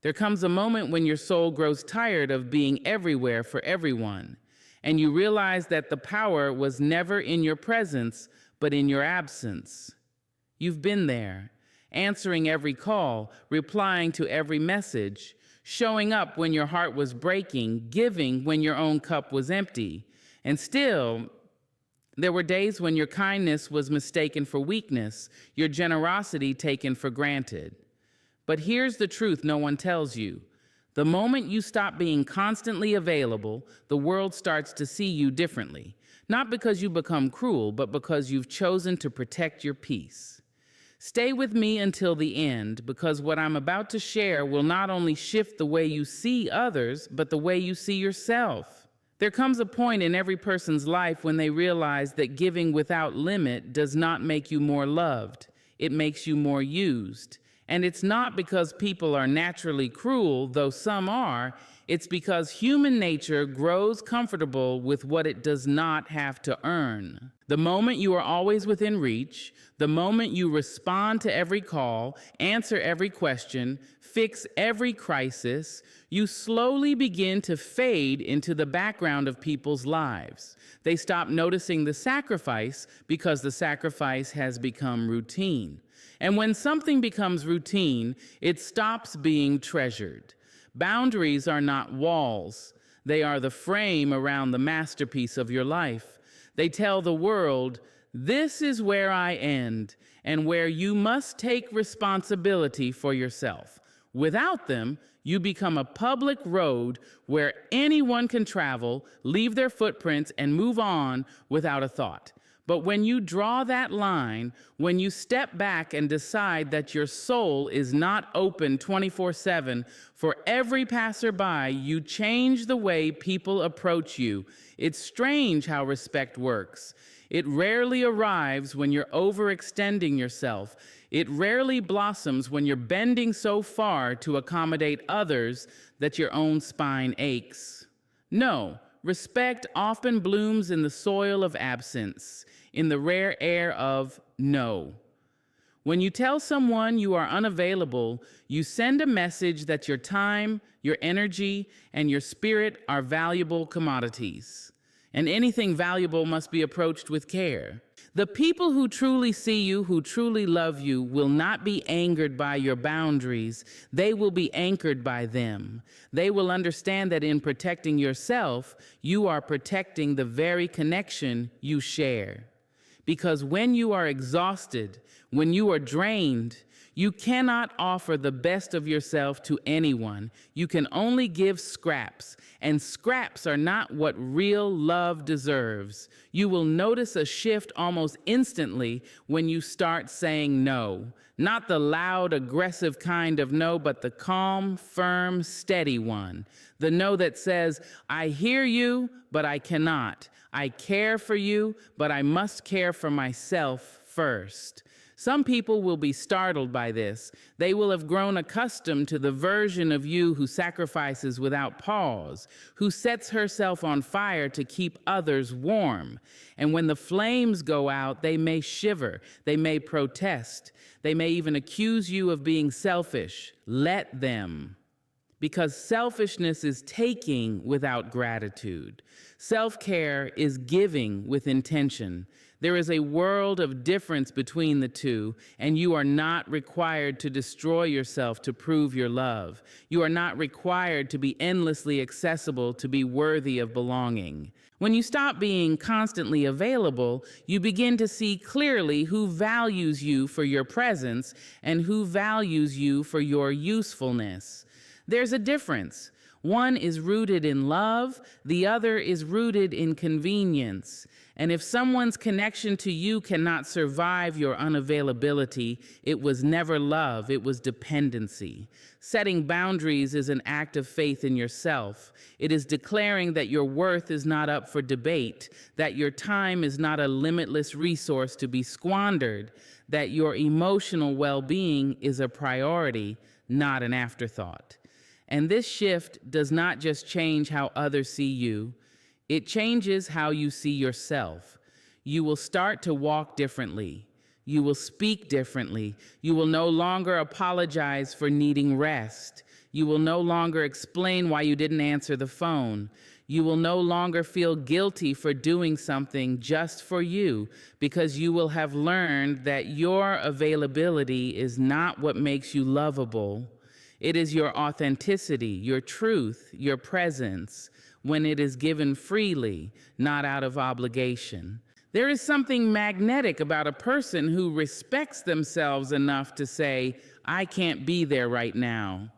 There comes a moment when your soul grows tired of being everywhere for everyone, and you realize that the power was never in your presence, but in your absence. You've been there, answering every call, replying to every message, showing up when your heart was breaking, giving when your own cup was empty. And still, there were days when your kindness was mistaken for weakness, your generosity taken for granted. But here's the truth no one tells you. The moment you stop being constantly available, the world starts to see you differently. Not because you become cruel, but because you've chosen to protect your peace. Stay with me until the end, because what I'm about to share will not only shift the way you see others, but the way you see yourself. There comes a point in every person's life when they realize that giving without limit does not make you more loved. It makes you more used. And it's not because people are naturally cruel, though some are. It's because human nature grows comfortable with what it does not have to earn. The moment you are always within reach, the moment you respond to every call, answer every question, fix every crisis, you slowly begin to fade into the background of people's lives. They stop noticing the sacrifice because the sacrifice has become routine. And when something becomes routine, it stops being treasured. Boundaries are not walls. They are the frame around the masterpiece of your life. They tell the world, this is where I end, and where you must take responsibility for yourself. Without them, you become a public road where anyone can travel, leave their footprints, and move on without a thought. But when you draw that line, when you step back and decide that your soul is not open 24/7 for every passerby, you change the way people approach you. It's strange how respect works. It rarely arrives when you're overextending yourself. It rarely blossoms when you're bending so far to accommodate others that your own spine aches. No. Respect often blooms in the soil of absence, in the rare air of no. When you tell someone you are unavailable, you send a message that your time, your energy, and your spirit are valuable commodities. And anything valuable must be approached with care. The people who truly see you, who truly love you, will not be angered by your boundaries. They will be anchored by them. They will understand that in protecting yourself, you are protecting the very connection you share. Because when you are exhausted, when you are drained, you cannot offer the best of yourself to anyone. You can only give scraps, and scraps are not what real love deserves. You will notice a shift almost instantly when you start saying no. Not the loud, aggressive kind of no, but the calm, firm, steady one. The no that says, I hear you, but I cannot. I care for you, but I must care for myself first. Some people will be startled by this. They will have grown accustomed to the version of you who sacrifices without pause, who sets herself on fire to keep others warm. And when the flames go out, they may shiver, they may protest, they may even accuse you of being selfish. Let them. Because selfishness is taking without gratitude. Self-care is giving with intention. There is a world of difference between the two, and you are not required to destroy yourself to prove your love. You are not required to be endlessly accessible to be worthy of belonging. When you stop being constantly available, you begin to see clearly who values you for your presence and who values you for your usefulness. There's a difference. One is rooted in love, the other is rooted in convenience. And if someone's connection to you cannot survive your unavailability, it was never love, it was dependency. Setting boundaries is an act of faith in yourself. It is declaring that your worth is not up for debate, that your time is not a limitless resource to be squandered, that your emotional well-being is a priority, not an afterthought. And this shift does not just change how others see you, it changes how you see yourself. You will start to walk differently. You will speak differently. You will no longer apologize for needing rest. You will no longer explain why you didn't answer the phone. You will no longer feel guilty for doing something just for you, because you will have learned that your availability is not what makes you lovable. It is your authenticity, your truth, your presence, when it is given freely, not out of obligation. There is something magnetic about a person who respects themselves enough to say, I can't be there right now.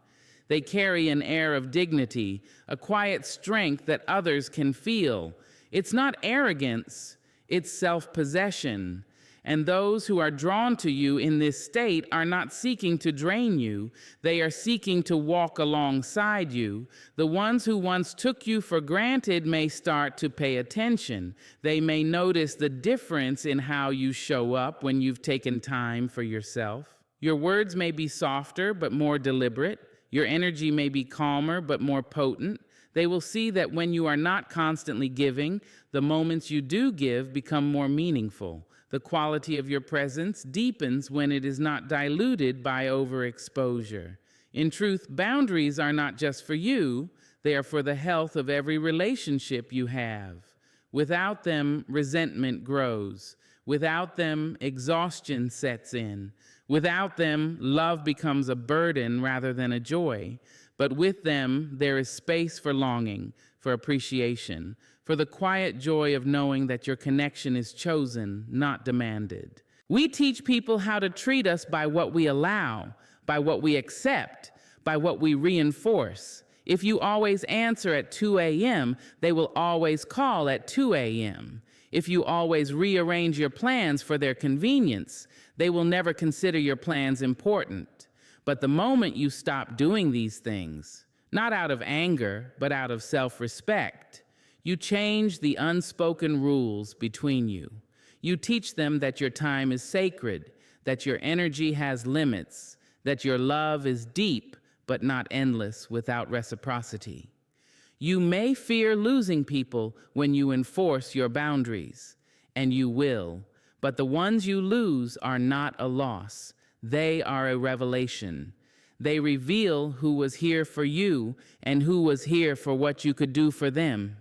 They carry an air of dignity, a quiet strength that others can feel. It's not arrogance, it's self-possession. And those who are drawn to you in this state are not seeking to drain you. They are seeking to walk alongside you. The ones who once took you for granted may start to pay attention. They may notice the difference in how you show up when you've taken time for yourself. Your words may be softer but more deliberate. Your energy may be calmer but more potent. They will see that when you are not constantly giving, the moments you do give become more meaningful. The quality of your presence deepens when it is not diluted by overexposure. In truth, boundaries are not just for you, they are for the health of every relationship you have. Without them, resentment grows. Without them, exhaustion sets in. Without them, love becomes a burden rather than a joy. But with them, there is space for longing, for appreciation, for the quiet joy of knowing that your connection is chosen, not demanded. We teach people how to treat us by what we allow, by what we accept, by what we reinforce. If you always answer at 2 a.m., they will always call at 2 a.m. If you always rearrange your plans for their convenience, they will never consider your plans important. But the moment you stop doing these things, not out of anger, but out of self-respect, you change the unspoken rules between you. You teach them that your time is sacred, that your energy has limits, that your love is deep but not endless without reciprocity. You may fear losing people when you enforce your boundaries, and you will, but the ones you lose are not a loss. They are a revelation. They reveal who was here for you and who was here for what you could do for them.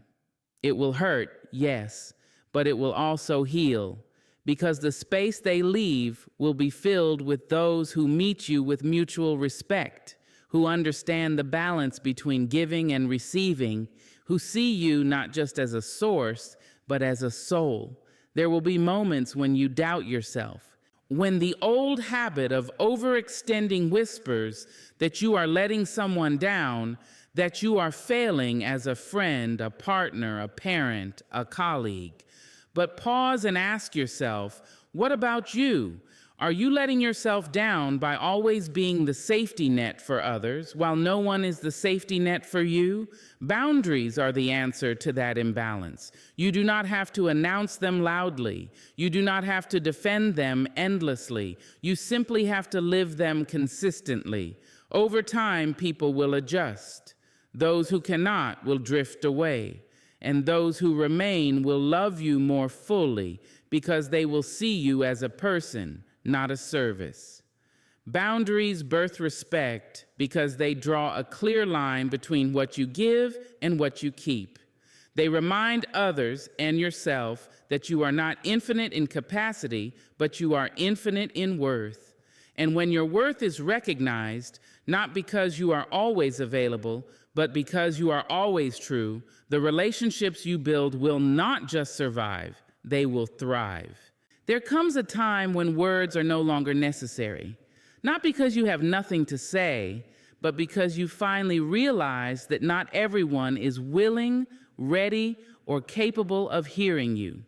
It will hurt, yes, but it will also heal, because the space they leave will be filled with those who meet you with mutual respect, who understand the balance between giving and receiving, who see you not just as a source, but as a soul. There will be moments when you doubt yourself, when the old habit of overextending whispers that you are letting someone down, that you are failing as a friend, a partner, a parent, a colleague. But pause and ask yourself, what about you? Are you letting yourself down by always being the safety net for others while no one is the safety net for you? Boundaries are the answer to that imbalance. You do not have to announce them loudly. You do not have to defend them endlessly. You simply have to live them consistently. Over time, people will adjust. Those who cannot will drift away, and those who remain will love you more fully because they will see you as a person, not a service. Boundaries birth respect because they draw a clear line between what you give and what you keep. They remind others and yourself that you are not infinite in capacity, but you are infinite in worth. And when your worth is recognized, not because you are always available, but because you are always true, the relationships you build will not just survive, they will thrive. There comes a time when words are no longer necessary, not because you have nothing to say, but because you finally realize that not everyone is willing, ready, or capable of hearing you.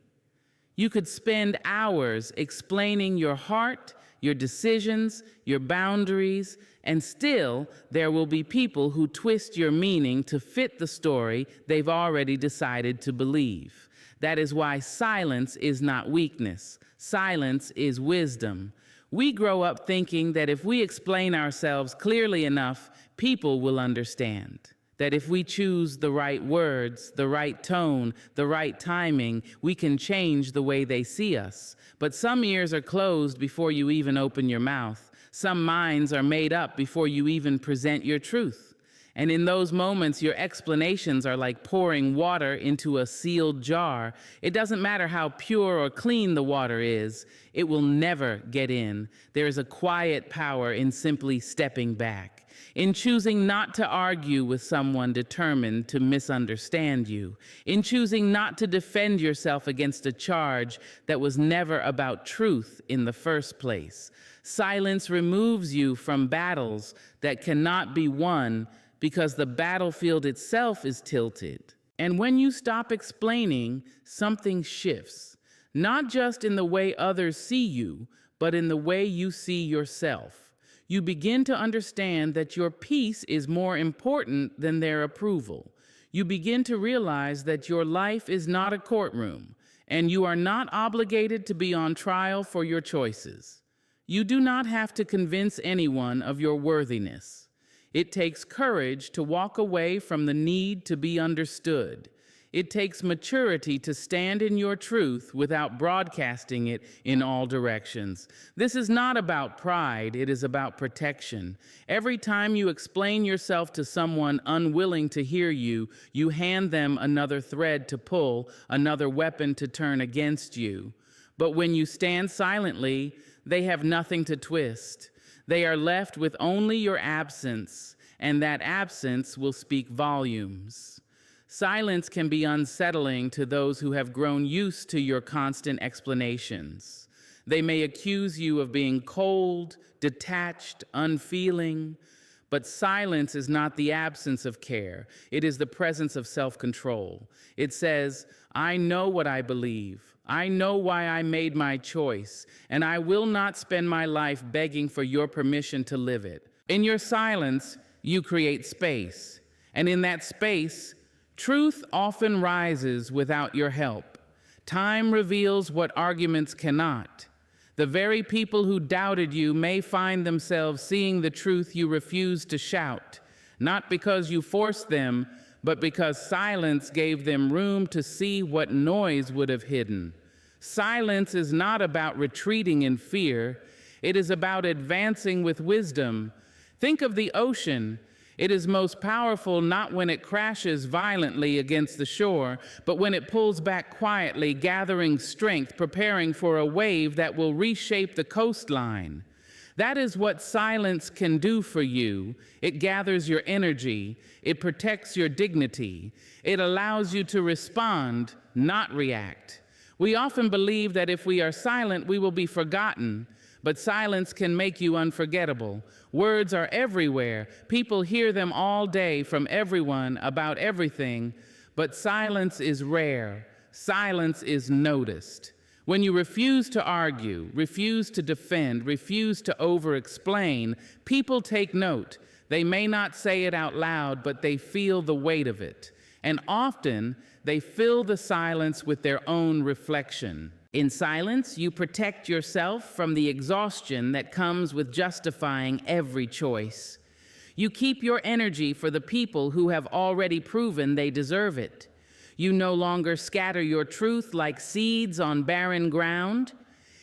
You could spend hours explaining your heart, your decisions, your boundaries, and still there will be people who twist your meaning to fit the story they've already decided to believe. That is why silence is not weakness. Silence is wisdom. We grow up thinking that if we explain ourselves clearly enough, people will understand. That if we choose the right words, the right tone, the right timing, we can change the way they see us. But some ears are closed before you even open your mouth. Some minds are made up before you even present your truth. And in those moments, your explanations are like pouring water into a sealed jar. It doesn't matter how pure or clean the water is, it will never get in. There is a quiet power in simply stepping back, in choosing not to argue with someone determined to misunderstand you, in choosing not to defend yourself against a charge that was never about truth in the first place. Silence removes you from battles that cannot be won because the battlefield itself is tilted. And when you stop explaining, something shifts, not just in the way others see you, but in the way you see yourself. You begin to understand that your peace is more important than their approval. You begin to realize that your life is not a courtroom, and you are not obligated to be on trial for your choices. You do not have to convince anyone of your worthiness. It takes courage to walk away from the need to be understood. It takes maturity to stand in your truth without broadcasting it in all directions. This is not about pride, it is about protection. Every time you explain yourself to someone unwilling to hear you, you hand them another thread to pull, another weapon to turn against you. But when you stand silently, they have nothing to twist. They are left with only your absence, and that absence will speak volumes. Silence can be unsettling to those who have grown used to your constant explanations. They may accuse you of being cold, detached, unfeeling, but silence is not the absence of care. It is the presence of self-control. It says, I know what I believe. I know why I made my choice, and I will not spend my life begging for your permission to live it. In your silence, you create space, and in that space, truth often rises without your help. Time reveals what arguments cannot. The very people who doubted you may find themselves seeing the truth you refused to shout, not because you forced them, but because silence gave them room to see what noise would have hidden. Silence is not about retreating in fear. It is about advancing with wisdom. Think of the ocean. It is most powerful not when it crashes violently against the shore, but when it pulls back quietly, gathering strength, preparing for a wave that will reshape the coastline. That is what silence can do for you. It gathers your energy. It protects your dignity. It allows you to respond, not react. We often believe that if we are silent, we will be forgotten, but silence can make you unforgettable. Words are everywhere. People hear them all day from everyone about everything, but silence is rare. Silence is noticed. When you refuse to argue, refuse to defend, refuse to over-explain, people take note. They may not say it out loud, but they feel the weight of it. And often, they fill the silence with their own reflection. In silence, you protect yourself from the exhaustion that comes with justifying every choice. You keep your energy for the people who have already proven they deserve it. You no longer scatter your truth like seeds on barren ground.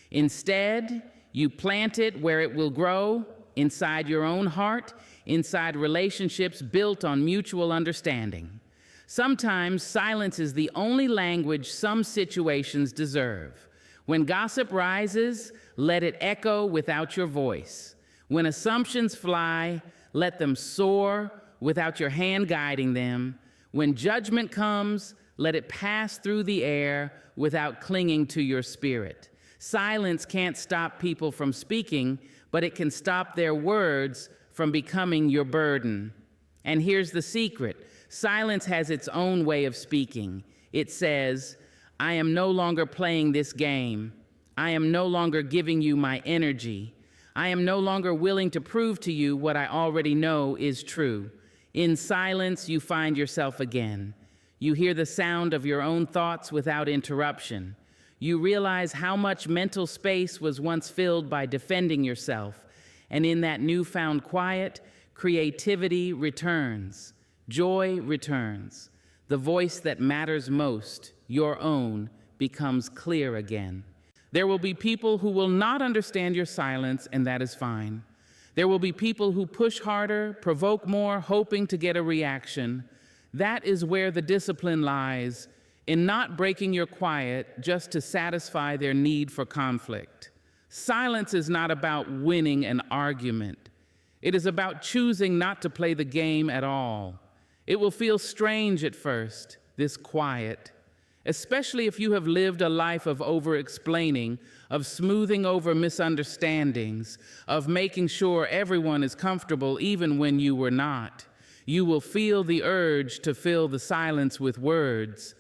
Instead, you plant it where it will grow, inside your own heart, inside relationships built on mutual understanding. Sometimes silence is the only language some situations deserve. When gossip rises, let it echo without your voice. When assumptions fly, let them soar without your hand guiding them. When judgment comes, let it pass through the air without clinging to your spirit. Silence can't stop people from speaking, but it can stop their words from becoming your burden. And here's the secret. Silence has its own way of speaking. It says, I am no longer playing this game. I am no longer giving you my energy. I am no longer willing to prove to you what I already know is true. In silence, you find yourself again. You hear the sound of your own thoughts without interruption. You realize how much mental space was once filled by defending yourself. And in that newfound quiet, creativity returns. Joy returns. The voice that matters most, your own, becomes clear again. There will be people who will not understand your silence, and that is fine. There will be people who push harder, provoke more, hoping to get a reaction. That is where the discipline lies, in not breaking your quiet just to satisfy their need for conflict. Silence is not about winning an argument. It is about choosing not to play the game at all. It will feel strange at first, this quiet, especially if you have lived a life of over-explaining, of smoothing over misunderstandings, of making sure everyone is comfortable even when you were not. You will feel the urge to fill the silence with words,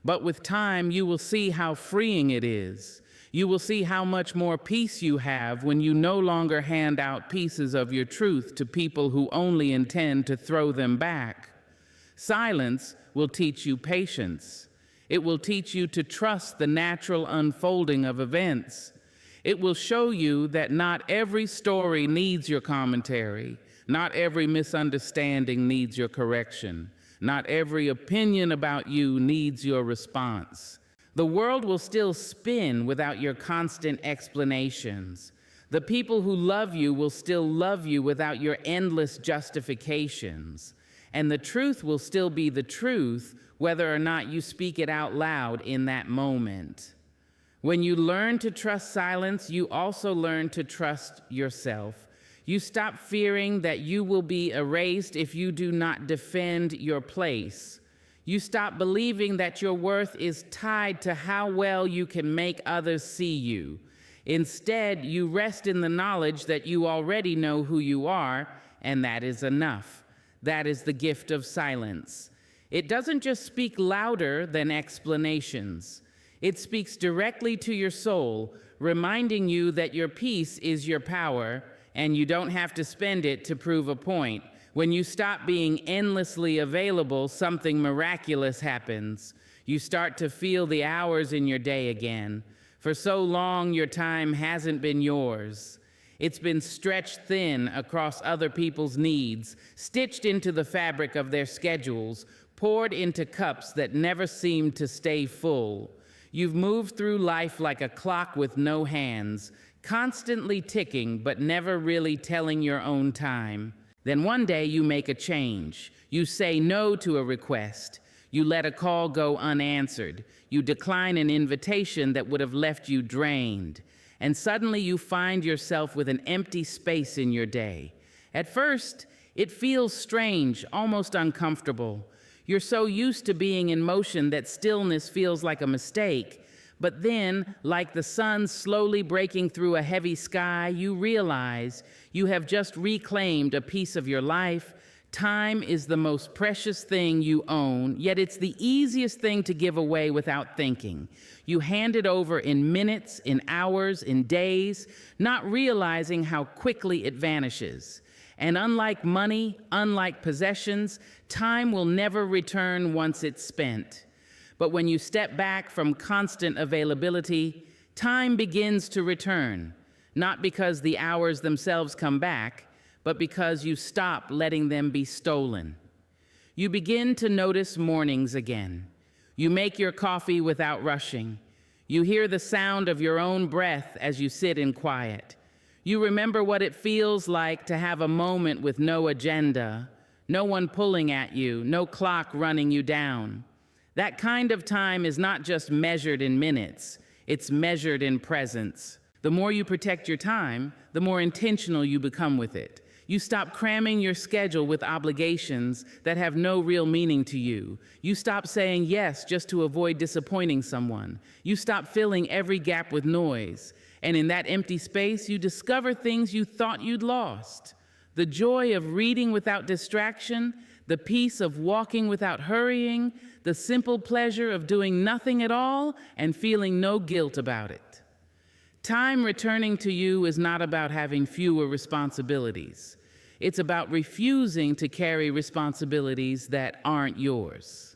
but with time you will see how freeing it is. You will see how much more peace you have when you no longer hand out pieces of your truth to people who only intend to throw them back. Silence will teach you patience. It will teach you to trust the natural unfolding of events. It will show you that not every story needs your commentary. Not every misunderstanding needs your correction. Not every opinion about you needs your response. The world will still spin without your constant explanations. The people who love you will still love you without your endless justifications. And the truth will still be the truth, whether or not you speak it out loud in that moment. When you learn to trust silence, you also learn to trust yourself. You stop fearing that you will be erased if you do not defend your place. You stop believing that your worth is tied to how well you can make others see you. Instead, you rest in the knowledge that you already know who you are, and that is enough. That is the gift of silence. It doesn't just speak louder than explanations. It speaks directly to your soul, reminding you that your peace is your power, and you don't have to spend it to prove a point. When you stop being endlessly available, something miraculous happens. You start to feel the hours in your day again. For so long, your time hasn't been yours. It's been stretched thin across other people's needs, stitched into the fabric of their schedules, poured into cups that never seemed to stay full. You've moved through life like a clock with no hands, constantly ticking but never really telling your own time. Then one day you make a change. You say no to a request. You let a call go unanswered. You decline an invitation that would have left you drained. And suddenly you find yourself with an empty space in your day. At first, it feels strange, almost uncomfortable. You're so used to being in motion that stillness feels like a mistake. But then, like the sun slowly breaking through a heavy sky, you realize you have just reclaimed a piece of your life. Time is the most precious thing you own, yet it's the easiest thing to give away without thinking. You hand it over in minutes, in hours, in days, not realizing how quickly it vanishes. And unlike money, unlike possessions, time will never return once it's spent. But when you step back from constant availability, time begins to return, not because the hours themselves come back, but because you stop letting them be stolen. You begin to notice mornings again. You make your coffee without rushing. You hear the sound of your own breath as you sit in quiet. You remember what it feels like to have a moment with no agenda, no one pulling at you, no clock running you down. That kind of time is not just measured in minutes, it's measured in presence. The more you protect your time, the more intentional you become with it. You stop cramming your schedule with obligations that have no real meaning to you. You stop saying yes just to avoid disappointing someone. You stop filling every gap with noise. And in that empty space, you discover things you thought you'd lost. The joy of reading without distraction, the peace of walking without hurrying, the simple pleasure of doing nothing at all and feeling no guilt about it. Time returning to you is not about having fewer responsibilities. It's about refusing to carry responsibilities that aren't yours.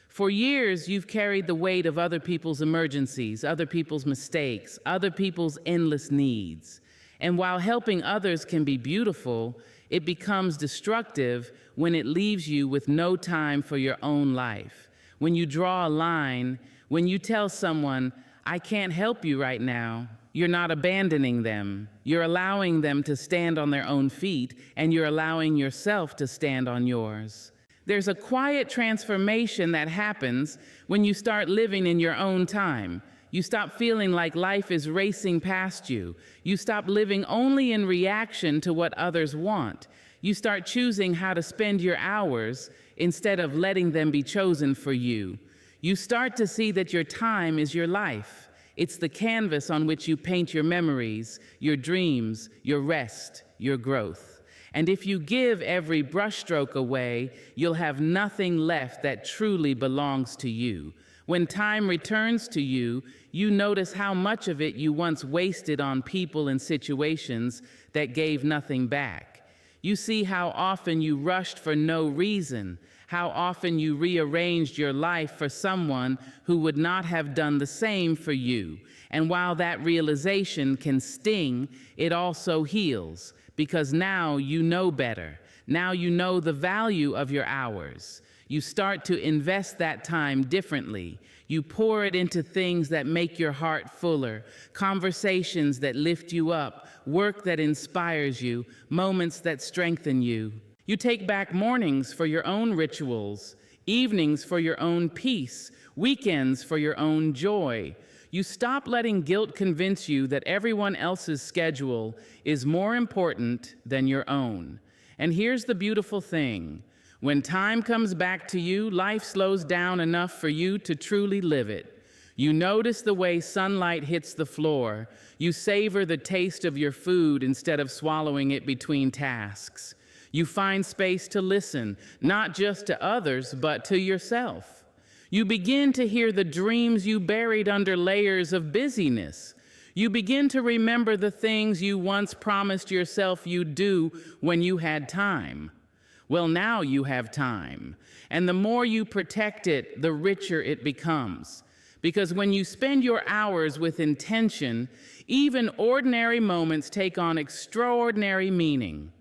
For years, you've carried the weight of other people's emergencies, other people's mistakes, other people's endless needs. And while helping others can be beautiful, it becomes destructive when it leaves you with no time for your own life. When you draw a line, when you tell someone, "I can't help you right now," You're not abandoning them. You're allowing them to stand on their own feet, and you're allowing yourself to stand on yours. There's a quiet transformation that happens when you start living in your own time. You stop feeling like life is racing past you. You stop living only in reaction to what others want. You start choosing how to spend your hours instead of letting them be chosen for you. You start to see that your time is your life. It's the canvas on which you paint your memories, your dreams, your rest, your growth. And if you give every brushstroke away, you'll have nothing left that truly belongs to you. When time returns to you, you notice how much of it you once wasted on people and situations that gave nothing back. You see how often you rushed for no reason, how often you rearranged your life for someone who would not have done the same for you. And while that realization can sting, it also heals, because now you know better. Now you know the value of your hours. You start to invest that time differently. You pour it into things that make your heart fuller, conversations that lift you up, work that inspires you, moments that strengthen you. You take back mornings for your own rituals, evenings for your own peace, weekends for your own joy. You stop letting guilt convince you that everyone else's schedule is more important than your own. And here's the beautiful thing. When time comes back to you, life slows down enough for you to truly live it. You notice the way sunlight hits the floor. You savor the taste of your food instead of swallowing it between tasks. You find space to listen, not just to others, but to yourself. You begin to hear the dreams you buried under layers of busyness. You begin to remember the things you once promised yourself you'd do when you had time. Well, now you have time, and the more you protect it, the richer it becomes. Because when you spend your hours with intention, even ordinary moments take on extraordinary meaning.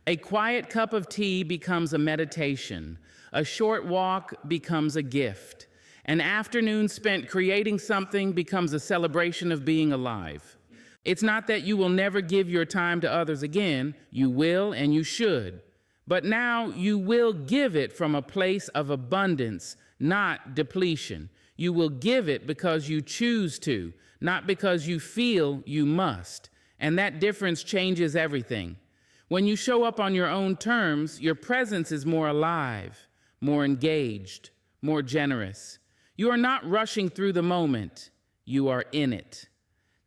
A quiet cup of tea becomes a meditation. A short walk becomes a gift. An afternoon spent creating something becomes a celebration of being alive. It's not that you will never give your time to others again. You will and you should. But now you will give it from a place of abundance, not depletion. You will give it because you choose to, not because you feel you must. And that difference changes everything. When you show up on your own terms, your presence is more alive, more engaged, more generous. You are not rushing through the moment. You are in it.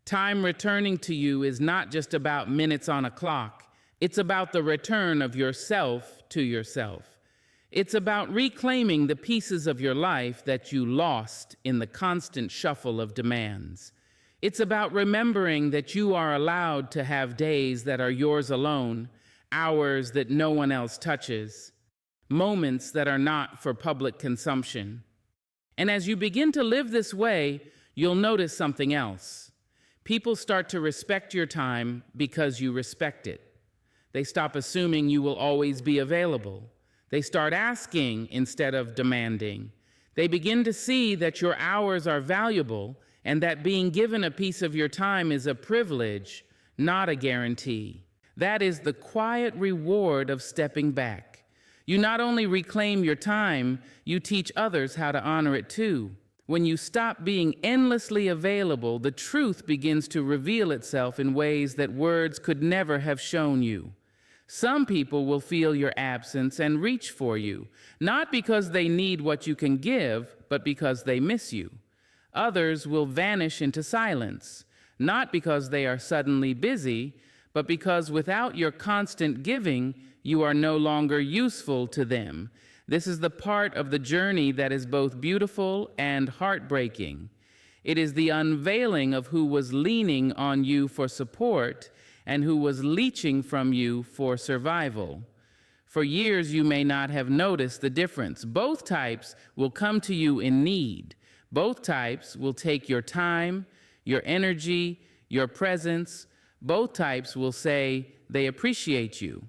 Time returning to you is not just about minutes on a clock. It's about the return of yourself to yourself. It's about reclaiming the pieces of your life that you lost in the constant shuffle of demands. It's about remembering that you are allowed to have days that are yours alone, hours that no one else touches, moments that are not for public consumption. And as you begin to live this way, you'll notice something else. People start to respect your time because you respect it. They stop assuming you will always be available. They start asking instead of demanding. They begin to see that your hours are valuable and that being given a piece of your time is a privilege, not a guarantee. That is the quiet reward of stepping back. You not only reclaim your time, you teach others how to honor it too. When you stop being endlessly available, the truth begins to reveal itself in ways that words could never have shown you. Some people will feel your absence and reach for you, not because they need what you can give, but because they miss you. Others will vanish into silence, not because they are suddenly busy, but because without your constant giving, you are no longer useful to them. This is the part of the journey that is both beautiful and heartbreaking. It is the unveiling of who was leaning on you for support and who was leeching from you for survival. For years, you may not have noticed the difference. Both types will come to you in need. Both types will take your time, your energy, your presence. Both types will say they appreciate you.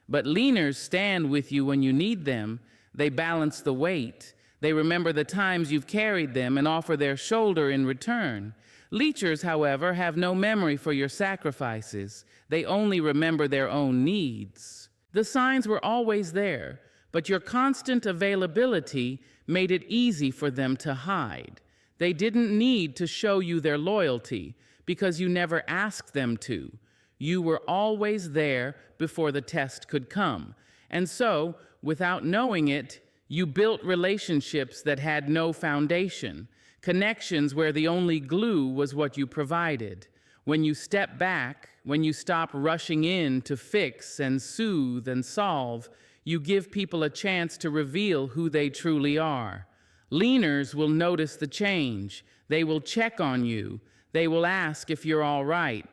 But leaners stand with you when you need them. They balance the weight. They remember the times you've carried them and offer their shoulder in return. Leechers, however, have no memory for your sacrifices. They only remember their own needs. The signs were always there, but your constant availability made it easy for them to hide. They didn't need to show you their loyalty because you never asked them to. You were always there before the test could come. And so, without knowing it, you built relationships that had no foundation, connections where the only glue was what you provided. When you step back, when you stop rushing in to fix and soothe and solve, you give people a chance to reveal who they truly are. Leaners will notice the change. They will check on you. They will ask if you're all right.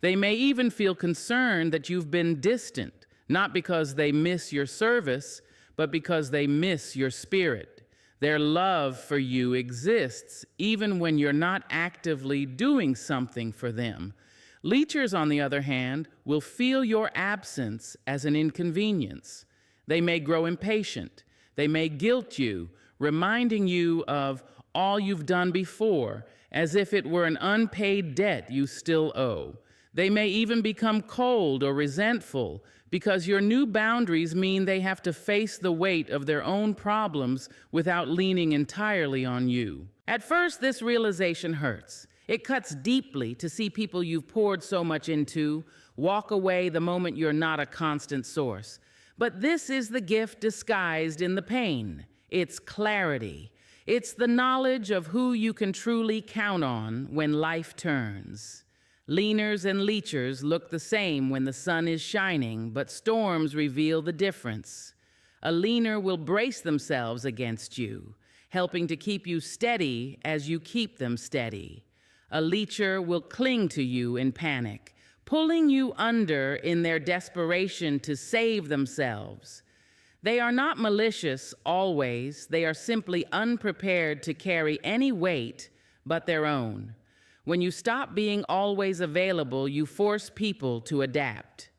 They may even feel concerned that you've been distant, not because they miss your service, but because they miss your spirit. Their love for you exists even when you're not actively doing something for them. Leechers, on the other hand, will feel your absence as an inconvenience. They may grow impatient. They may guilt you, reminding you of all you've done before, as if it were an unpaid debt you still owe. They may even become cold or resentful because your new boundaries mean they have to face the weight of their own problems without leaning entirely on you. At first, this realization hurts. It cuts deeply to see people you've poured so much into walk away the moment you're not a constant source. But this is the gift disguised in the pain. It's clarity. It's the knowledge of who you can truly count on when life turns. Leaners and leechers look the same when the sun is shining, but storms reveal the difference. A leaner will brace themselves against you, helping to keep you steady as you keep them steady. A leecher will cling to you in panic, pulling you under in their desperation to save themselves. They are not malicious always. They are simply unprepared to carry any weight but their own. When you stop being always available, you force people to adapt.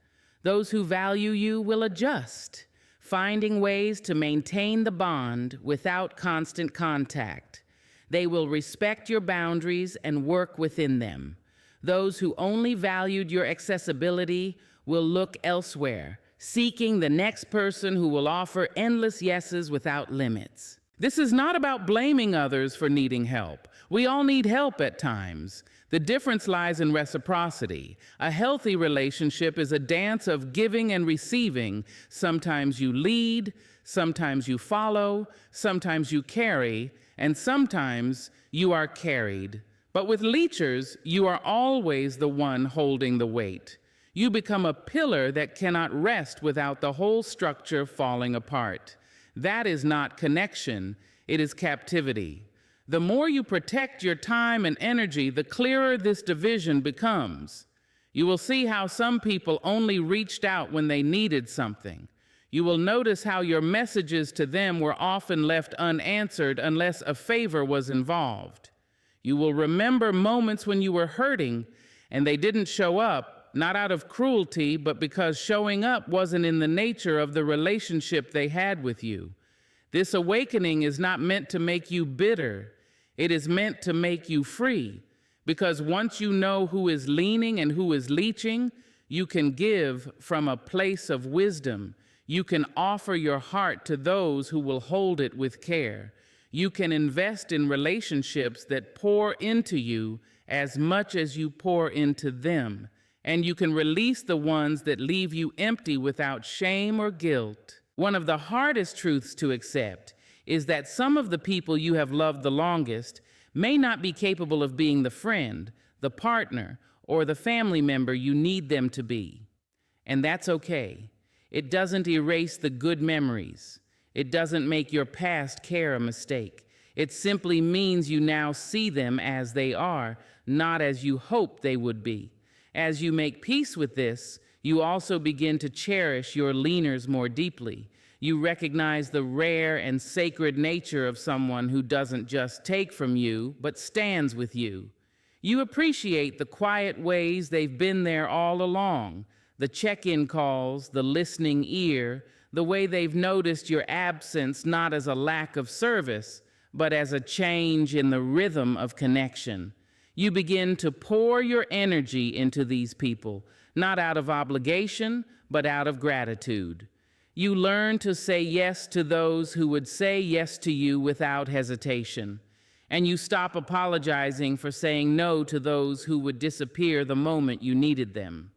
Those who value you will adjust, finding ways to maintain the bond without constant contact. They will respect your boundaries and work within them. Those who only valued your accessibility will look elsewhere, seeking the next person who will offer endless yeses without limits. This is not about blaming others for needing help. We all need help at times. The difference lies in reciprocity. A healthy relationship is a dance of giving and receiving. Sometimes you lead, sometimes you follow, sometimes you carry, and sometimes you are carried. But with leechers, you are always the one holding the weight. You become a pillar that cannot rest without the whole structure falling apart. That is not connection, it is captivity. The more you protect your time and energy, the clearer this division becomes. You will see how some people only reached out when they needed something. You will notice how your messages to them were often left unanswered unless a favor was involved. You will remember moments when you were hurting and they didn't show up, not out of cruelty, but because showing up wasn't in the nature of the relationship they had with you. This awakening is not meant to make you bitter. It is meant to make you free, because once you know who is leaning and who is leeching, you can give from a place of wisdom. You can offer your heart to those who will hold it with care. You can invest in relationships that pour into you as much as you pour into them, and you can release the ones that leave you empty without shame or guilt. One of the hardest truths to accept is that some of the people you have loved the longest may not be capable of being the friend, the partner, or the family member you need them to be. And that's okay. It doesn't erase the good memories. It doesn't make your past care a mistake. It simply means you now see them as they are, not as you hoped they would be. As you make peace with this, you also begin to cherish your leaners more deeply. You recognize the rare and sacred nature of someone who doesn't just take from you, but stands with you. You appreciate the quiet ways they've been there all along, the check-in calls, the listening ear, the way they've noticed your absence not as a lack of service, but as a change in the rhythm of connection. You begin to pour your energy into these people, not out of obligation, but out of gratitude. You learn to say yes to those who would say yes to you without hesitation. And you stop apologizing for saying no to those who would disappear the moment you needed them.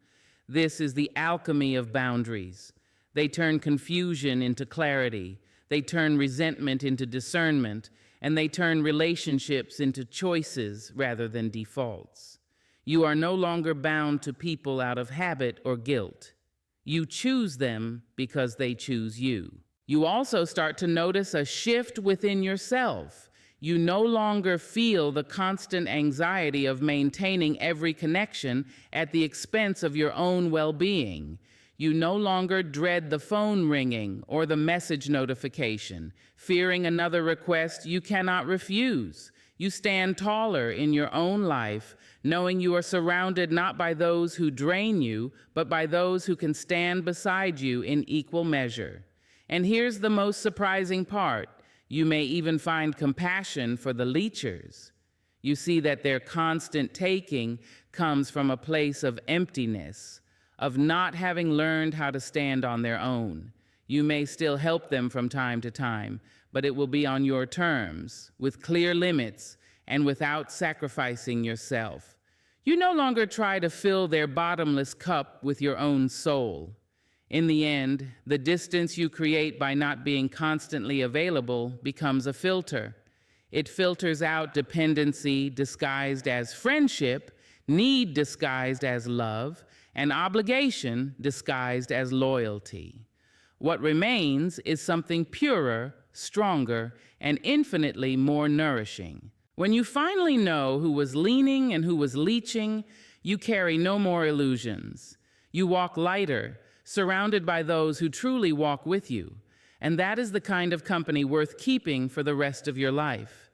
This is the alchemy of boundaries. They turn confusion into clarity. They turn resentment into discernment. And they turn relationships into choices rather than defaults. You are no longer bound to people out of habit or guilt. You choose them because they choose you. You also start to notice a shift within yourself. You no longer feel the constant anxiety of maintaining every connection at the expense of your own well-being. You no longer dread the phone ringing or the message notification, fearing another request you cannot refuse. You stand taller in your own life, knowing you are surrounded not by those who drain you, but by those who can stand beside you in equal measure. And here's the most surprising part. You may even find compassion for the leechers. You see that their constant taking comes from a place of emptiness, of not having learned how to stand on their own. You may still help them from time to time, but it will be on your terms, with clear limits, and without sacrificing yourself. You no longer try to fill their bottomless cup with your own soul. In the end, the distance you create by not being constantly available becomes a filter. It filters out dependency disguised as friendship, need disguised as love, and obligation disguised as loyalty. What remains is something purer, stronger, and infinitely more nourishing. When you finally know who was leaning and who was leeching, you carry no more illusions. You walk lighter, surrounded by those who truly walk with you. And that is the kind of company worth keeping for the rest of your life.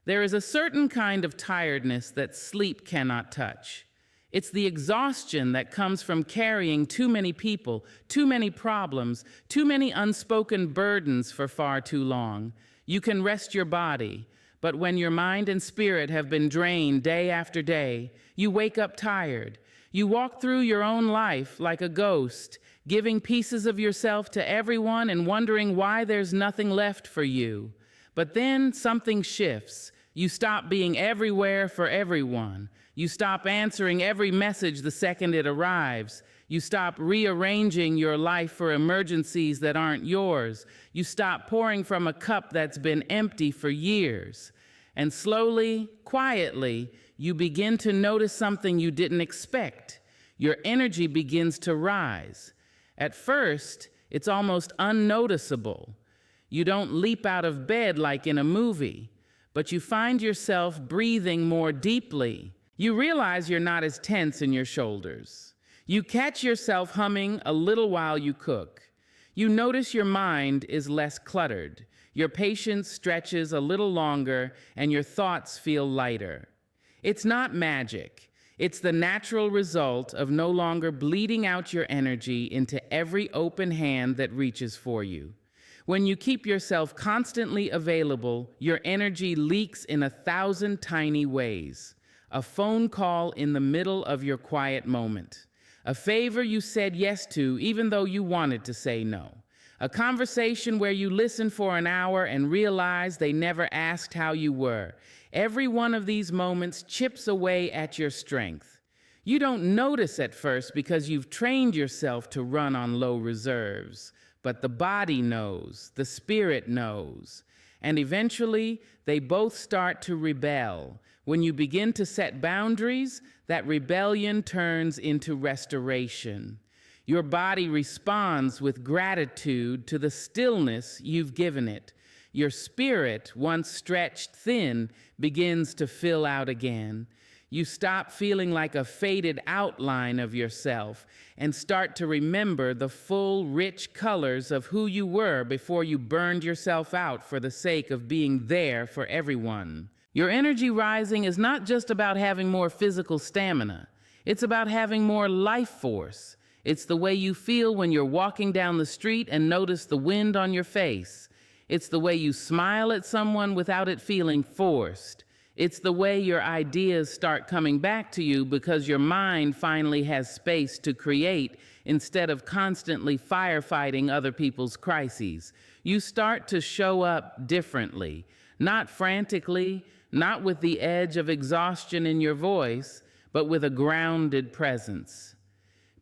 There is a certain kind of tiredness that sleep cannot touch. It's the exhaustion that comes from carrying too many people, too many problems, too many unspoken burdens for far too long. You can rest your body, but when your mind and spirit have been drained day after day, you wake up tired. You walk through your own life like a ghost, giving pieces of yourself to everyone and wondering why there's nothing left for you. But then something shifts. You stop being everywhere for everyone. You stop answering every message the second it arrives. You stop rearranging your life for emergencies that aren't yours. You stop pouring from a cup that's been empty for years. And slowly, quietly, you begin to notice something you didn't expect. Your energy begins to rise. At first, it's almost unnoticeable. You don't leap out of bed like in a movie, but you find yourself breathing more deeply. You realize you're not as tense in your shoulders. You catch yourself humming a little while you cook. You notice your mind is less cluttered. Your patience stretches a little longer, and your thoughts feel lighter. It's not magic. It's the natural result of no longer bleeding out your energy into every open hand that reaches for you. When you keep yourself constantly available, your energy leaks in 1,000 tiny ways. A phone call in the middle of your quiet moment. A favor you said yes to even though you wanted to say no. A conversation where you listened for an hour and realized they never asked how you were. Every one of these moments chips away at your strength. You don't notice at first because you've trained yourself to run on low reserves. But the body knows, the spirit knows. And eventually, they both start to rebel. When you begin to set boundaries, that rebellion turns into restoration. Your body responds with gratitude to the stillness you've given it. Your spirit, once stretched thin, begins to fill out again. You stop feeling like a faded outline of yourself and start to remember the full, rich colors of who you were before you burned yourself out for the sake of being there for everyone. Your energy rising is not just about having more physical stamina. It's about having more life force. It's the way you feel when you're walking down the street and notice the wind on your face. It's the way you smile at someone without it feeling forced. It's the way your ideas start coming back to you because your mind finally has space to create instead of constantly firefighting other people's crises. You start to show up differently, not frantically, not with the edge of exhaustion in your voice, but with a grounded presence.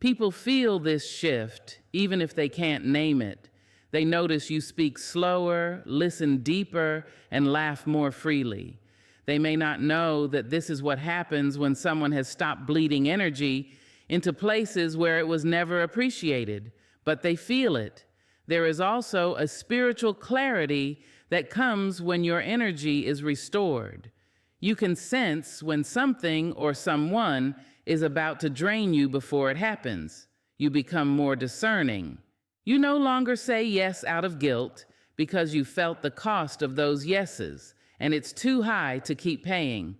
People feel this shift, even if they can't name it. They notice you speak slower, listen deeper, and laugh more freely. They may not know that this is what happens when someone has stopped bleeding energy into places where it was never appreciated, but they feel it. There is also a spiritual clarity that comes when your energy is restored. You can sense when something or someone is about to drain you before it happens. You become more discerning. You no longer say yes out of guilt because you felt the cost of those yeses, and it's too high to keep paying.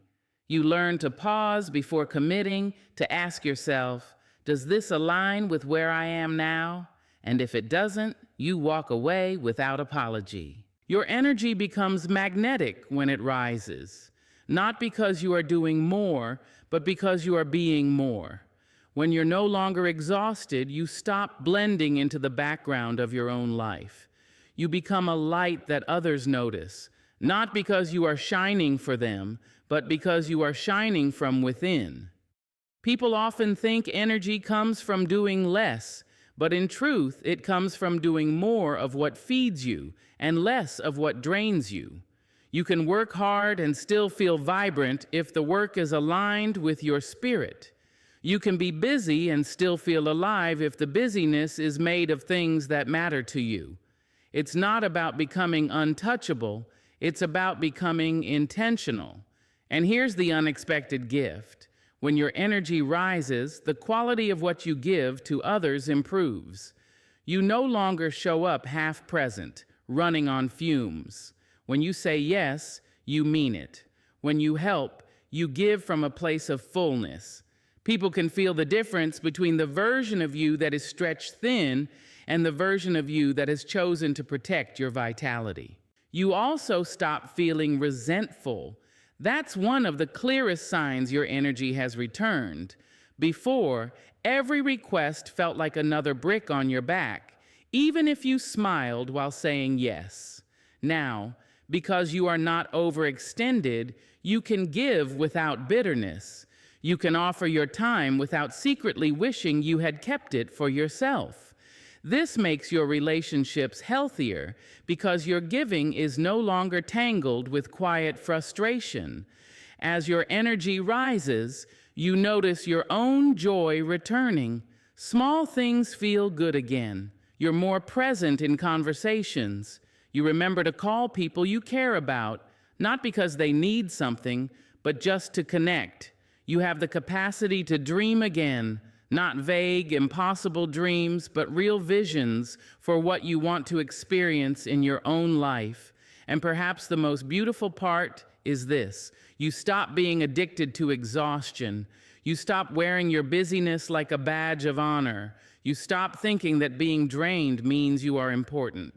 You learn to pause before committing, to ask yourself, does this align with where I am now? And if it doesn't, you walk away without apology. Your energy becomes magnetic when it rises, not because you are doing more, but because you are being more. When you're no longer exhausted, you stop blending into the background of your own life. You become a light that others notice, not because you are shining for them, but because you are shining from within. People often think energy comes from doing less, but in truth, it comes from doing more of what feeds you and less of what drains you. You can work hard and still feel vibrant if the work is aligned with your spirit. You can be busy and still feel alive if the busyness is made of things that matter to you. It's not about becoming untouchable. It's about becoming intentional. And here's the unexpected gift. When your energy rises, the quality of what you give to others improves. You no longer show up half present, running on fumes. When you say yes, you mean it. When you help, you give from a place of fullness. People can feel the difference between the version of you that is stretched thin and the version of you that has chosen to protect your vitality. You also stop feeling resentful. That's one of the clearest signs your energy has returned. Before, every request felt like another brick on your back, even if you smiled while saying yes. Now, because you are not overextended, you can give without bitterness. You can offer your time without secretly wishing you had kept it for yourself. This makes your relationships healthier because your giving is no longer tangled with quiet frustration. As your energy rises, you notice your own joy returning. Small things feel good again. You're more present in conversations. You remember to call people you care about, not because they need something, but just to connect. You have the capacity to dream again. Not vague, impossible dreams, but real visions for what you want to experience in your own life. And perhaps the most beautiful part is this. You stop being addicted to exhaustion. You stop wearing your busyness like a badge of honor. You stop thinking that being drained means you are important.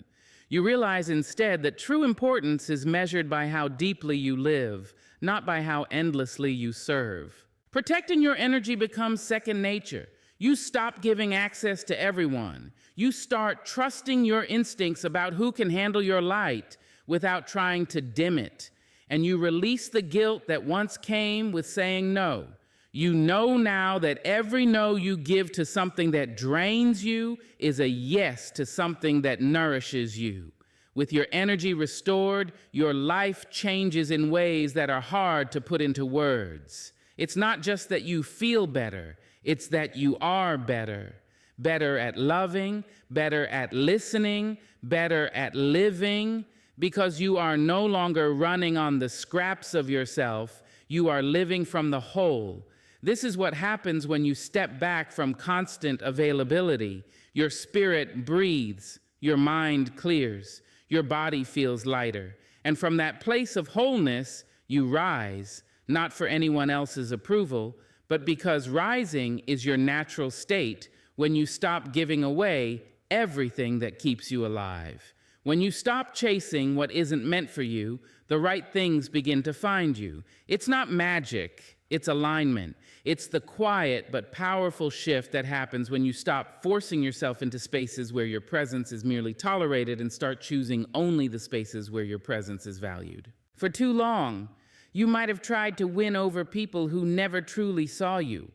You realize instead that true importance is measured by how deeply you live, not by how endlessly you serve. Protecting your energy becomes second nature. You stop giving access to everyone. You start trusting your instincts about who can handle your light without trying to dim it. And you release the guilt that once came with saying no. You know now that every no you give to something that drains you is a yes to something that nourishes you. With your energy restored, your life changes in ways that are hard to put into words. It's not just that you feel better, it's that you are better. Better at loving, better at listening, better at living, because you are no longer running on the scraps of yourself, you are living from the whole. This is what happens when you step back from constant availability. Your spirit breathes, your mind clears, your body feels lighter. And from that place of wholeness, you rise. Not for anyone else's approval, but because rising is your natural state when you stop giving away everything that keeps you alive. When you stop chasing what isn't meant for you, the right things begin to find you. It's not magic, it's alignment. It's the quiet but powerful shift that happens when you stop forcing yourself into spaces where your presence is merely tolerated and start choosing only the spaces where your presence is valued. For too long, you might have tried to win over people who never truly saw you.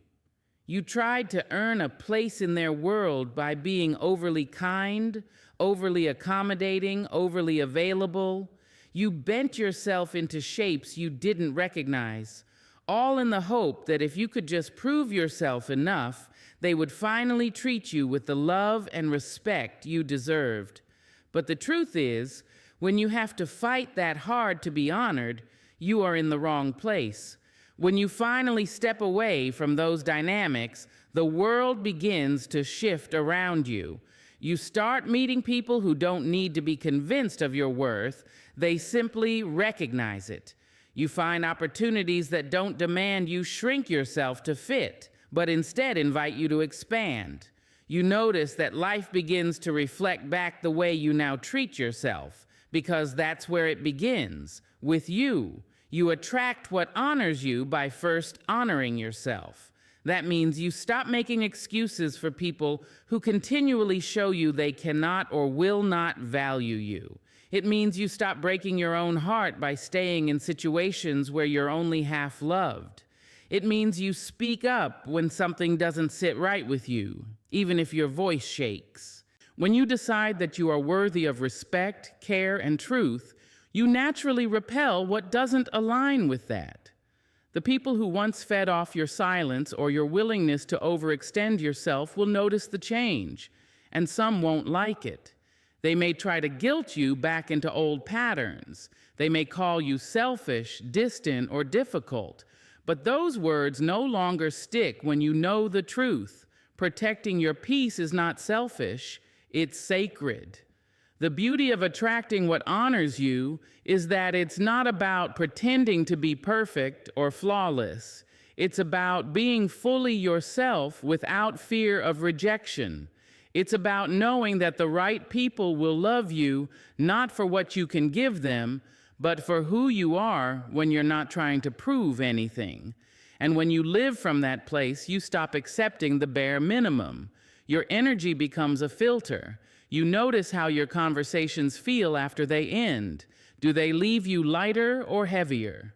You tried to earn a place in their world by being overly kind, overly accommodating, overly available. You bent yourself into shapes you didn't recognize, all in the hope that if you could just prove yourself enough, they would finally treat you with the love and respect you deserved. But the truth is, when you have to fight that hard to be honored, you are in the wrong place. When you finally step away from those dynamics, the world begins to shift around you. You start meeting people who don't need to be convinced of your worth, they simply recognize it. You find opportunities that don't demand you shrink yourself to fit, but instead invite you to expand. You notice that life begins to reflect back the way you now treat yourself, because that's where it begins, with you. You attract what honors you by first honoring yourself. That means you stop making excuses for people who continually show you they cannot or will not value you. It means you stop breaking your own heart by staying in situations where you're only half loved. It means you speak up when something doesn't sit right with you, even if your voice shakes. When you decide that you are worthy of respect, care, and truth, you naturally repel what doesn't align with that. The people who once fed off your silence or your willingness to overextend yourself will notice the change, and some won't like it. They may try to guilt you back into old patterns. They may call you selfish, distant, or difficult. But those words no longer stick when you know the truth. Protecting your peace is not selfish, it's sacred. The beauty of attracting what honors you is that it's not about pretending to be perfect or flawless. It's about being fully yourself without fear of rejection. It's about knowing that the right people will love you not for what you can give them, but for who you are when you're not trying to prove anything. And when you live from that place, you stop accepting the bare minimum. Your energy becomes a filter. You notice how your conversations feel after they end. Do they leave you lighter or heavier?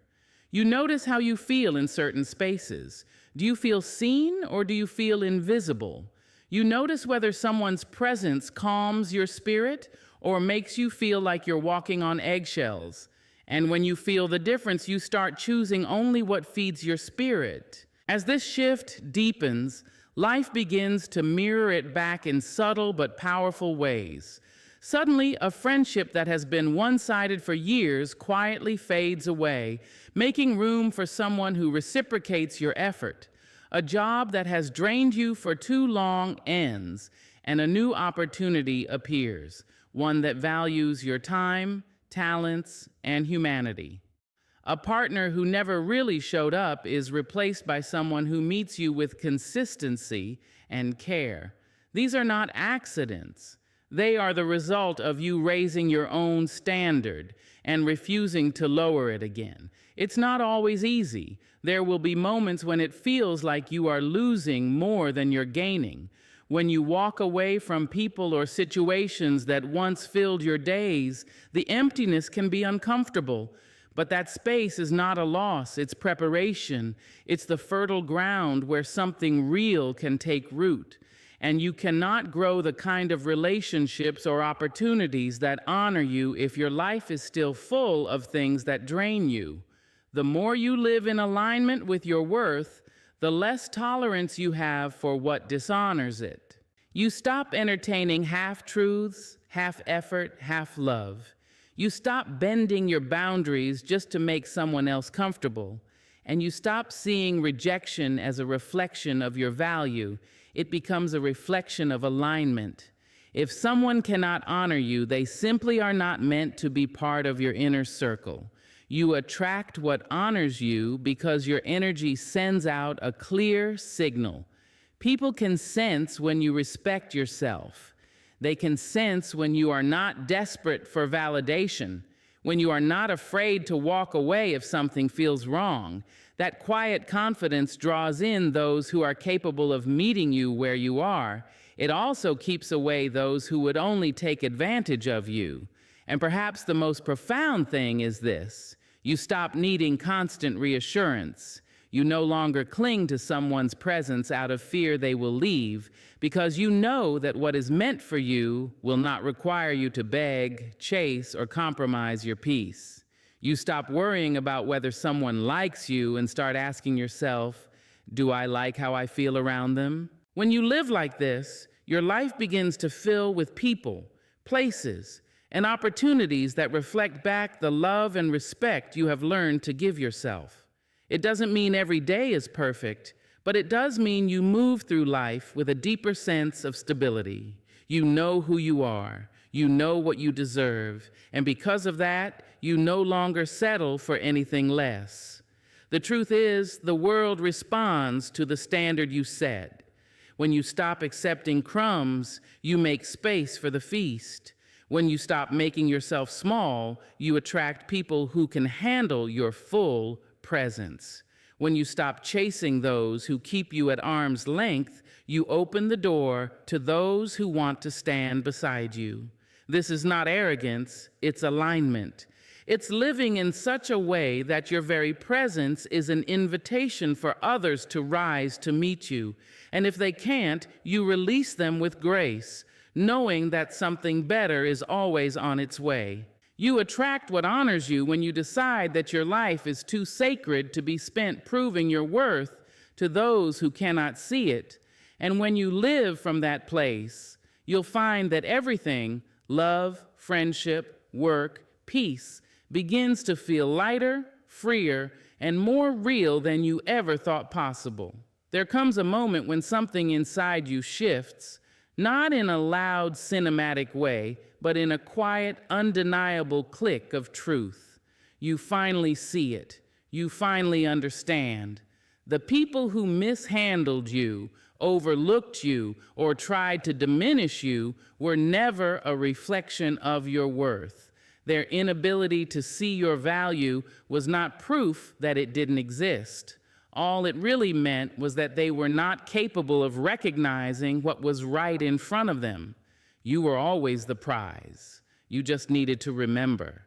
You notice how you feel in certain spaces. Do you feel seen or do you feel invisible? You notice whether someone's presence calms your spirit or makes you feel like you're walking on eggshells. And when you feel the difference, you start choosing only what feeds your spirit. As this shift deepens, life begins to mirror it back in subtle but powerful ways. Suddenly, a friendship that has been one-sided for years quietly fades away, making room for someone who reciprocates your effort. A job that has drained you for too long ends, and a new opportunity appears, one that values your time, talents, and humanity. A partner who never really showed up is replaced by someone who meets you with consistency and care. These are not accidents. They are the result of you raising your own standard and refusing to lower it again. It's not always easy. There will be moments when it feels like you are losing more than you're gaining. When you walk away from people or situations that once filled your days, the emptiness can be uncomfortable. But that space is not a loss, it's preparation. It's the fertile ground where something real can take root. And you cannot grow the kind of relationships or opportunities that honor you if your life is still full of things that drain you. The more you live in alignment with your worth, the less tolerance you have for what dishonors it. You stop entertaining half-truths, half-effort, half-love. You stop bending your boundaries just to make someone else comfortable, and you stop seeing rejection as a reflection of your value. It becomes a reflection of alignment. If someone cannot honor you, they simply are not meant to be part of your inner circle. You attract what honors you because your energy sends out a clear signal. People can sense when you respect yourself. They can sense when you are not desperate for validation, when you are not afraid to walk away if something feels wrong. That quiet confidence draws in those who are capable of meeting you where you are. It also keeps away those who would only take advantage of you. And perhaps the most profound thing is this: you stop needing constant reassurance. You no longer cling to someone's presence out of fear they will leave, because you know that what is meant for you will not require you to beg, chase, or compromise your peace. You stop worrying about whether someone likes you and start asking yourself, do I like how I feel around them? When you live like this, your life begins to fill with people, places, and opportunities that reflect back the love and respect you have learned to give yourself. It doesn't mean every day is perfect, but it does mean you move through life with a deeper sense of stability. You know who you are, you know what you deserve, and because of that, you no longer settle for anything less. The truth is, the world responds to the standard you set. When you stop accepting crumbs, you make space for the feast. When you stop making yourself small, you attract people who can handle your full presence. When you stop chasing those who keep you at arm's length, you open the door to those who want to stand beside you. This is not arrogance, it's alignment. It's living in such a way that your very presence is an invitation for others to rise to meet you. And if they can't, you release them with grace, knowing that something better is always on its way. You attract what honors you when you decide that your life is too sacred to be spent proving your worth to those who cannot see it. And when you live from that place, you'll find that everything, love, friendship, work, peace, begins to feel lighter, freer, and more real than you ever thought possible. There comes a moment when something inside you shifts, not in a loud cinematic way, but in a quiet, undeniable click of truth. You finally see it. You finally understand. The people who mishandled you, overlooked you, or tried to diminish you were never a reflection of your worth. Their inability to see your value was not proof that it didn't exist. All it really meant was that they were not capable of recognizing what was right in front of them. You were always the prize. You just needed to remember.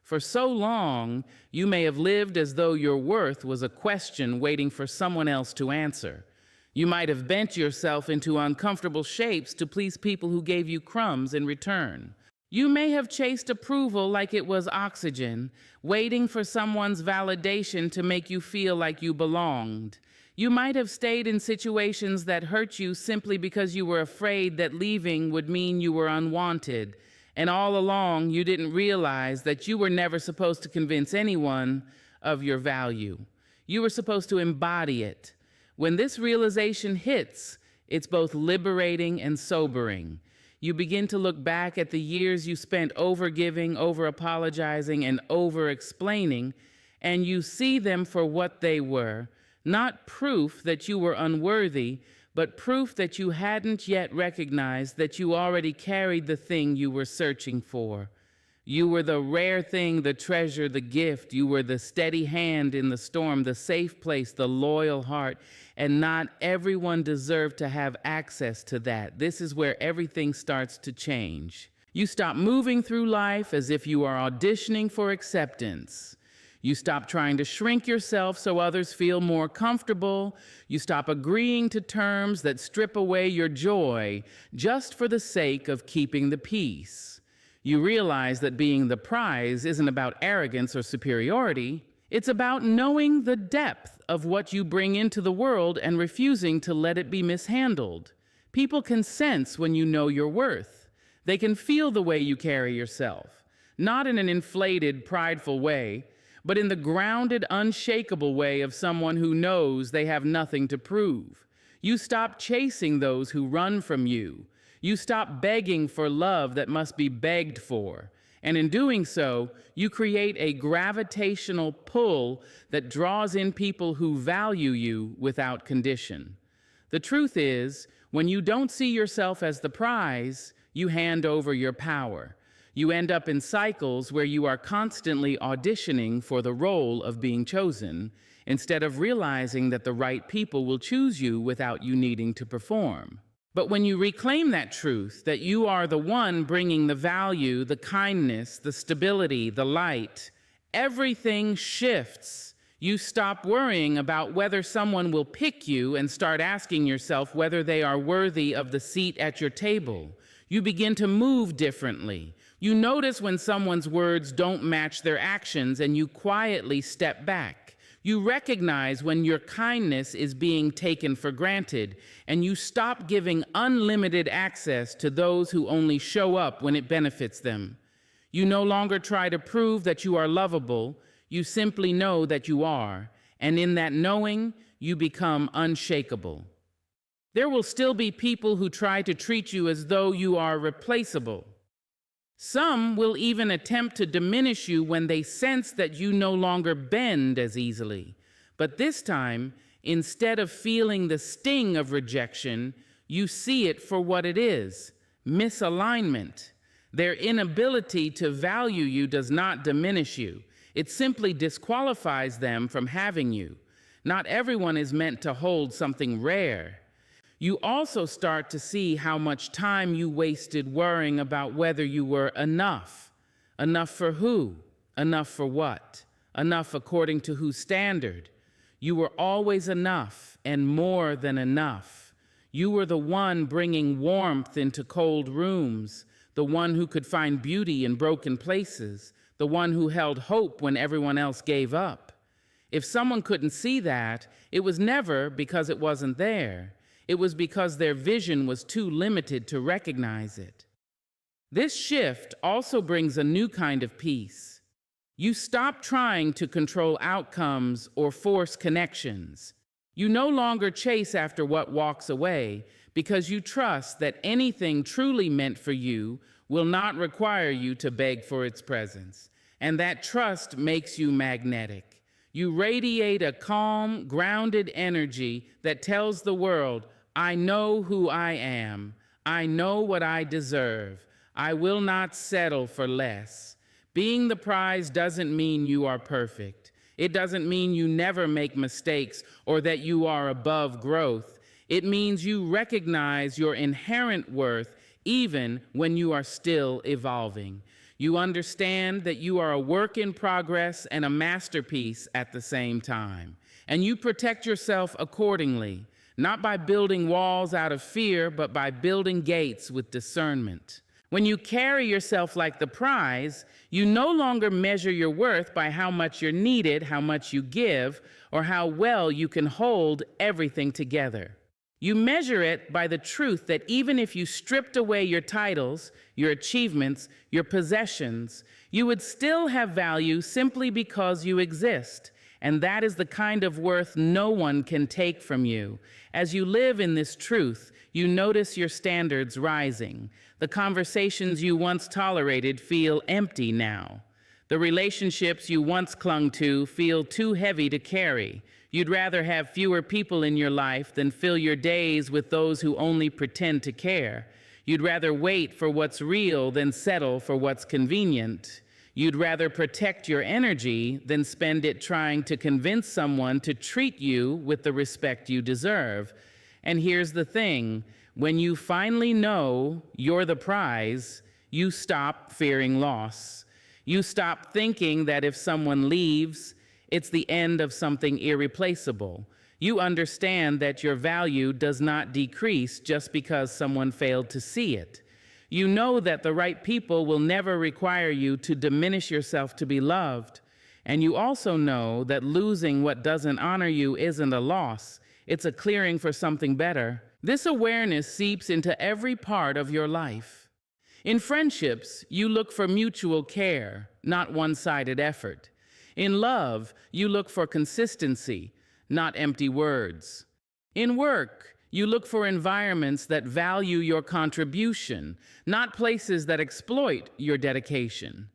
For so long, you may have lived as though your worth was a question waiting for someone else to answer. You might have bent yourself into uncomfortable shapes to please people who gave you crumbs in return. You may have chased approval like it was oxygen, waiting for someone's validation to make you feel like you belonged. You might have stayed in situations that hurt you simply because you were afraid that leaving would mean you were unwanted. And all along, you didn't realize that you were never supposed to convince anyone of your value. You were supposed to embody it. When this realization hits, it's both liberating and sobering. You begin to look back at the years you spent over-giving, over-apologizing, and over-explaining, and you see them for what they were. Not proof that you were unworthy, but proof that you hadn't yet recognized that you already carried the thing you were searching for. You were the rare thing, the treasure, the gift. You were the steady hand in the storm, the safe place, the loyal heart. And not everyone deserved to have access to that. This is where everything starts to change. You stop moving through life as if you are auditioning for acceptance. You stop trying to shrink yourself so others feel more comfortable. You stop agreeing to terms that strip away your joy just for the sake of keeping the peace. You realize that being the prize isn't about arrogance or superiority. It's about knowing the depth of what you bring into the world and refusing to let it be mishandled. People can sense when you know your worth. They can feel the way you carry yourself, not in an inflated, prideful way, but in the grounded, unshakable way of someone who knows they have nothing to prove. You stop chasing those who run from you. You stop begging for love that must be begged for. And in doing so, you create a gravitational pull that draws in people who value you without condition. The truth is, when you don't see yourself as the prize, You hand over your power. You end up in cycles where you are constantly auditioning for the role of being chosen, instead of realizing that the right people will choose you without you needing to perform. But when you reclaim that truth, that you are the one bringing the value, the kindness, the stability, the light, everything shifts. You stop worrying about whether someone will pick you and start asking yourself whether they are worthy of the seat at your table. You begin to move differently. You notice when someone's words don't match their actions and you quietly step back. You recognize when your kindness is being taken for granted, and you stop giving unlimited access to those who only show up when it benefits them. You no longer try to prove that you are lovable, you simply know that you are, and in that knowing, you become unshakable. There will still be people who try to treat you as though you are replaceable. Some will even attempt to diminish you when they sense that you no longer bend as easily. But this time, instead of feeling the sting of rejection, you see it for what it is: misalignment. Their inability to value you does not diminish you. It simply disqualifies them from having you. Not everyone is meant to hold something rare. You also start to see how much time you wasted worrying about whether you were enough. Enough for who? Enough for what? Enough according to whose standard? You were always enough and more than enough. You were the one bringing warmth into cold rooms, the one who could find beauty in broken places, the one who held hope when everyone else gave up. If someone couldn't see that, it was never because it wasn't there. It was because their vision was too limited to recognize it. This shift also brings a new kind of peace. You stop trying to control outcomes or force connections. You no longer chase after what walks away because you trust that anything truly meant for you will not require you to beg for its presence. And that trust makes you magnetic. You radiate a calm, grounded energy that tells the world, I know who I am. I know what I deserve. I will not settle for less. Being the prize doesn't mean you are perfect. It doesn't mean you never make mistakes or that you are above growth. It means you recognize your inherent worth even when you are still evolving. You understand that you are a work in progress and a masterpiece at the same time. And you protect yourself accordingly, not by building walls out of fear, but by building gates with discernment. When you carry yourself like the prize, you no longer measure your worth by how much you're needed, how much you give, or how well you can hold everything together. You measure it by the truth that even if you stripped away your titles, your achievements, your possessions, you would still have value simply because you exist. And that is the kind of worth no one can take from you. As you live in this truth, you notice your standards rising. The conversations you once tolerated feel empty now. The relationships you once clung to feel too heavy to carry. You'd rather have fewer people in your life than fill your days with those who only pretend to care. You'd rather wait for what's real than settle for what's convenient. You'd rather protect your energy than spend it trying to convince someone to treat you with the respect you deserve. And here's the thing, when you finally know you're the prize, you stop fearing loss. You stop thinking that if someone leaves, it's the end of something irreplaceable. You understand that your value does not decrease just because someone failed to see it. You know that the right people will never require you to diminish yourself to be loved. And you also know that losing what doesn't honor you isn't a loss. It's a clearing for something better. This awareness seeps into every part of your life. In friendships, you look for mutual care, not one-sided effort. In love, you look for consistency, not empty words. In work, you look for environments that value your contribution, not places that exploit your dedication.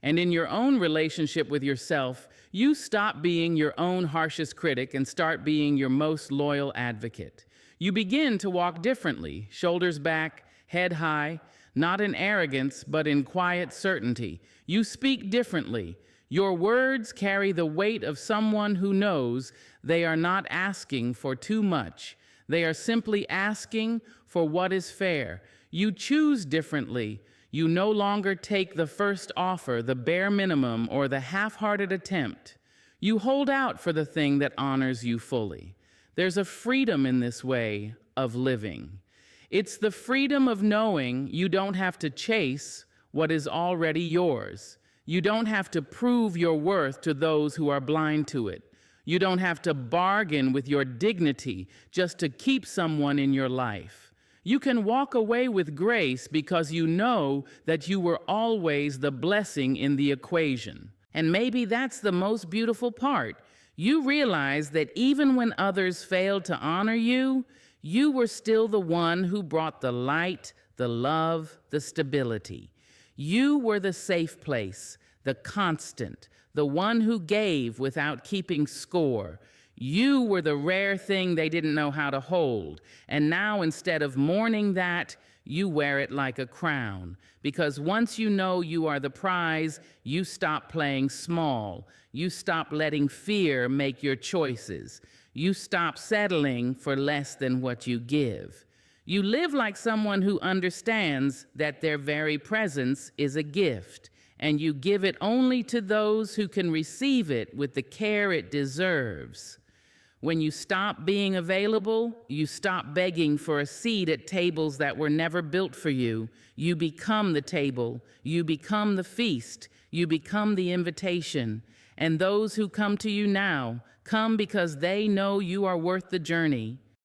And in your own relationship with yourself, you stop being your own harshest critic and start being your most loyal advocate. You begin to walk differently, shoulders back, head high, not in arrogance, but in quiet certainty. You speak differently. Your words carry the weight of someone who knows they are not asking for too much. They are simply asking for what is fair. You choose differently. You no longer take the first offer, the bare minimum, or the half-hearted attempt. You hold out for the thing that honors you fully. There's a freedom in this way of living. It's the freedom of knowing you don't have to chase what is already yours. You don't have to prove your worth to those who are blind to it. You don't have to bargain with your dignity just to keep someone in your life. You can walk away with grace because you know that you were always the blessing in the equation. And maybe that's the most beautiful part. You realize that even when others failed to honor you, you were still the one who brought the light, the love, the stability. You were the safe place, the constant, the one who gave without keeping score. You were the rare thing they didn't know how to hold. And now instead of mourning that, you wear it like a crown. Because once you know you are the prize, you stop playing small. You stop letting fear make your choices. You stop settling for less than what you give. You live like someone who understands that their very presence is a gift, and you give it only to those who can receive it with the care it deserves. When you stop being available, you stop begging for a seat at tables that were never built for you. You become the table. You become the feast. You become the invitation. And those who come to you now come because they know you are worth the journey.